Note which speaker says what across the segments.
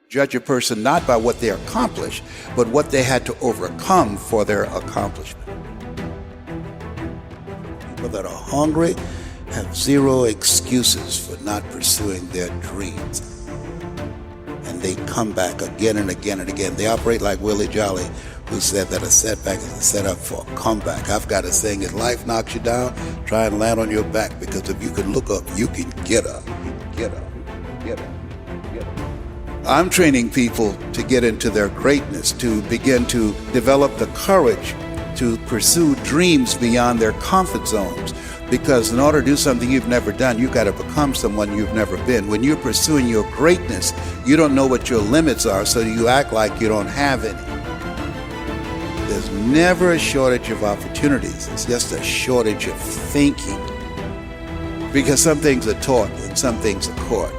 Speaker 1: Judge a person not by what they accomplished, but what they had to overcome for their accomplishment. People that are hungry have zero excuses for not pursuing their dreams. And they come back again and again and again. They operate like Willie Jolly, who said that a setback is a setup for a comeback. I've got a saying, if life knocks you down, try and land on your back, because if you can look up, you can get up. Get up, get up, get up. I'm training people to get into their greatness, to begin to develop the courage to pursue dreams beyond their comfort zones. Because in order to do something you've never done, you've got to become someone you've never been. When you're pursuing your greatness, you don't know what your limits are, so you act like you don't have any. There's never a shortage of opportunities. It's just a shortage of thinking. Because some things are taught and some things are caught.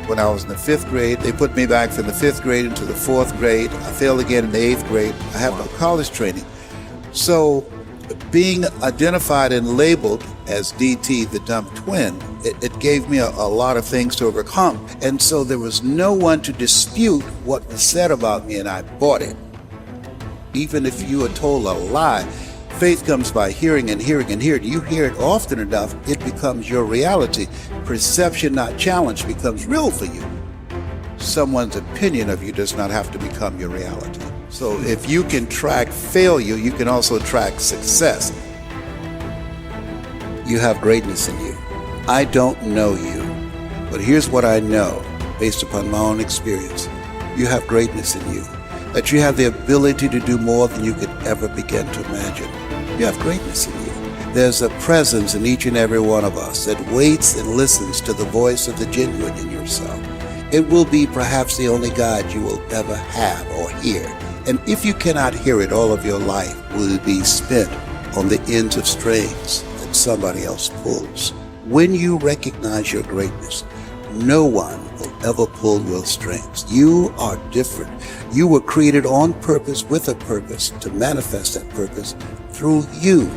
Speaker 1: When I was in the 5th grade, they put me back from the 5th grade into the 4th grade. I failed again in the 8th grade. I have no college training. So being identified and labeled as DT, the dumb twin, it gave me a lot of things to overcome. And so there was no one to dispute what was said about me, and I bought it. Even if you are told a lie, faith comes by hearing and hearing and hearing. You hear it often enough, it becomes your reality. Perception, not challenge, becomes real for you. Someone's opinion of you does not have to become your reality. So if you can track failure, you can also track success. You have greatness in you. I don't know you, but here's what I know based upon my own experience. You have greatness in you, that you have the ability to do more than you could ever begin to imagine. You have greatness in you. There's a presence in each and every one of us that waits and listens to the voice of the genuine in yourself. It will be perhaps the only God you will ever have or hear. And if you cannot hear it, all of your life will be spent on the ends of strings that somebody else pulls. When you recognize your greatness, no one will ever pull your strings. You are different. You were created on purpose, with a purpose, to manifest that purpose through you.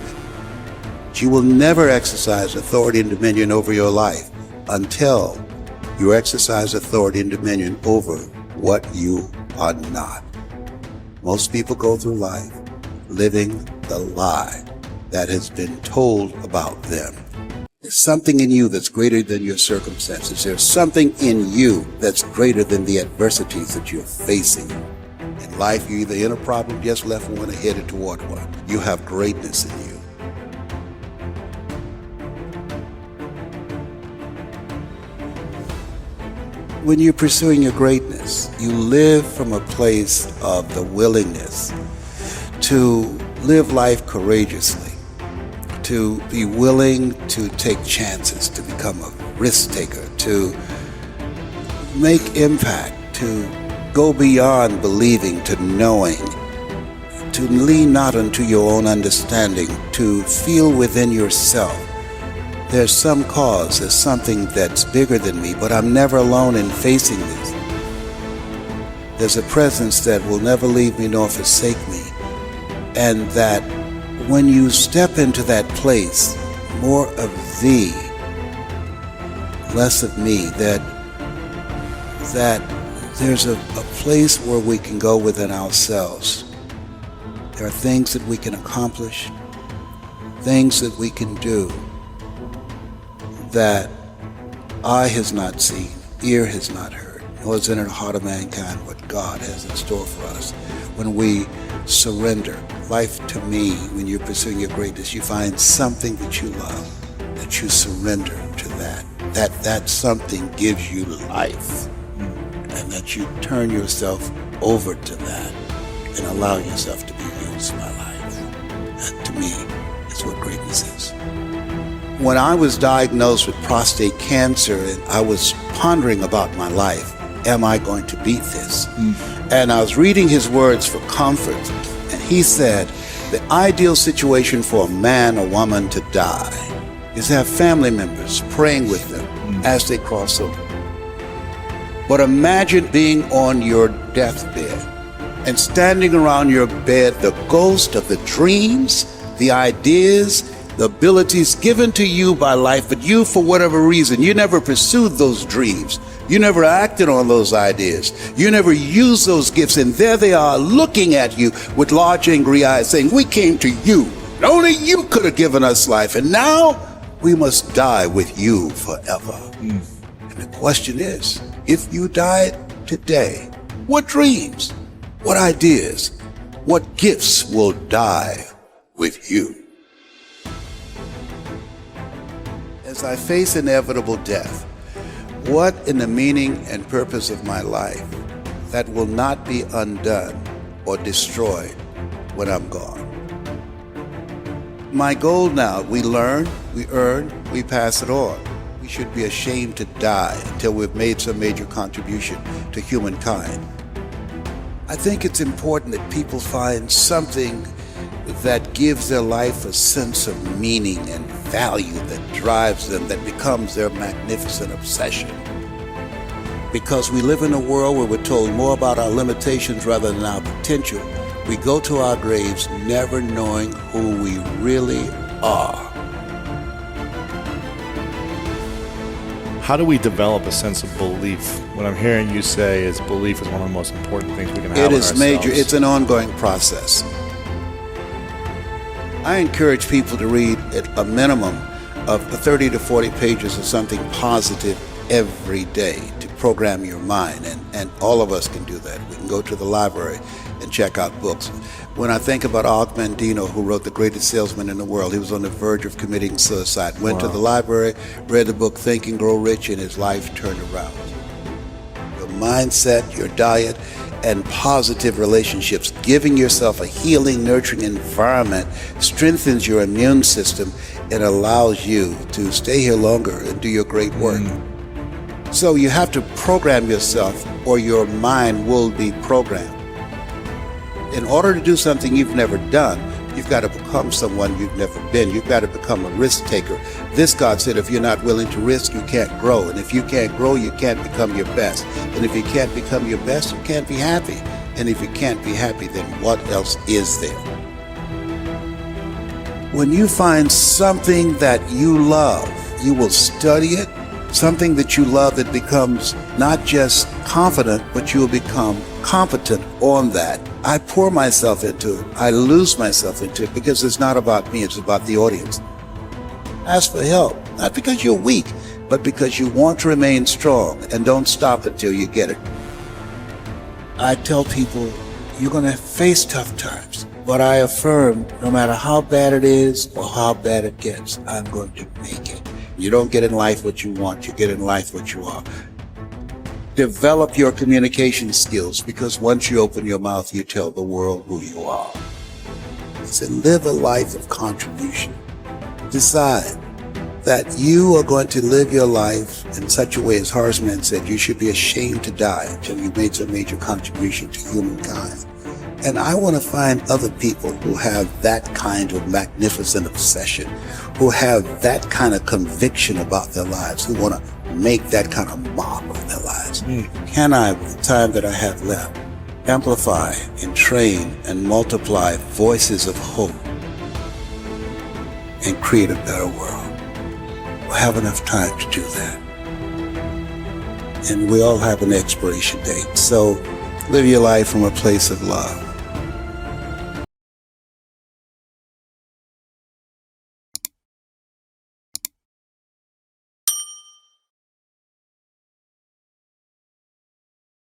Speaker 1: You will never exercise authority and dominion over your life until you exercise authority and dominion over what you are not. Most people go through life living the lie that has been told about them. There's something in you that's greater than your circumstances. There's something in you that's greater than the adversities that you're facing. In life, you're either in a problem, just left one, or headed toward one. You have greatness in you. When you're pursuing your greatness, you live from a place of the willingness to live life courageously, to be willing to take chances, to become a risk taker, to make impact, to go beyond believing to knowing, to lean not unto your own understanding, to feel within yourself there's some cause, there's something that's bigger than me, but I'm never alone in facing this. There's a presence that will never leave me nor forsake me. And that when you step into that place, more of thee, less of me, that there's a place where we can go within ourselves. There are things that we can accomplish, things that we can do, that eye has not seen, ear has not heard, nor is in the heart of mankind what God has in store for us. When we surrender life to me, when you're pursuing your greatness, you find something that you love, that you surrender to that something gives you life, and that you turn yourself over to that and allow yourself to be used by life. That, to me, is what greatness is. When I was diagnosed with prostate cancer and I was pondering about my life, am I going to beat this? And I was reading his words for comfort, and he said, the ideal situation for a man or woman to die is to have family members praying with them as they cross over. But imagine being on your deathbed and standing around your bed, the ghost of the dreams, the ideas, The abilities given to you by life, but you, for whatever reason, you never pursued those dreams. You never acted on those ideas. You never used those gifts, and there they are looking at you with large angry eyes saying, we came to you. Only you could have given us life, and now we must die with you forever. And the question is, if you died today, what dreams, what ideas, what gifts will die with you? As I face inevitable death, what in the meaning and purpose of my life that will not be undone or destroyed when I'm gone? My goal now, we learn, we earn, we pass it on. We should be ashamed to die until we've made some major contribution to humankind. I think it's important that people find something that gives their life a sense of meaning and value that drives them, that becomes their magnificent obsession. Because we live in a world where we're told more about our limitations rather than our potential, we go to our graves never knowing who we really are.
Speaker 2: How do we develop a sense of belief? What I'm hearing you say is belief is one of the most important things we can have in ourselves.
Speaker 1: It is major. It's an ongoing process. I encourage people to read at a minimum of 30 to 40 pages of something positive every day to program your mind, and all of us can do that. We can go to the library and check out books. When I think about Og Mandino, who wrote The Greatest Salesman in the World, he was on the verge of committing suicide, went to the library, read the book Think and Grow Rich, and his life turned around. Your mindset, your diet, and positive relationships, giving yourself a healing, nurturing environment strengthens your immune system and allows you to stay here longer and do your great work. So you have to program yourself or your mind will be programmed. In order to do something you've never done, you've got to become someone you've never been. You've got to become a risk taker. This God said, if you're not willing to risk, you can't grow. And if you can't grow, you can't become your best. And if you can't become your best, you can't be happy. And if you can't be happy, then what else is there? When you find something that you love, you will study it. Something that you love that becomes not just confident, but you will become competent on that. I pour myself into it. I lose myself into it because it's not about me, it's about the audience. Ask for help, not because you're weak, but because you want to remain strong, and don't stop until you get it. I tell people, you're going to face tough times, but I affirm no matter how bad it is or how bad it gets, I'm going to make it. You don't get in life what you want, you get in life what you are. Develop your communication skills, because once you open your mouth, you tell the world who you are. So live a life of contribution. Decide that you are going to live your life in such a way, as Horace said, you should be ashamed to die until you've made some major contribution to humankind. And I want to find other people who have that kind of magnificent obsession, who have that kind of conviction about their lives, who want to make that kind of mark of their lives. Can I, with the time that I have left, amplify and train and multiply voices of hope and create a better world? We'll have enough time to do that. And we all have an expiration date. So live your life from a place of love.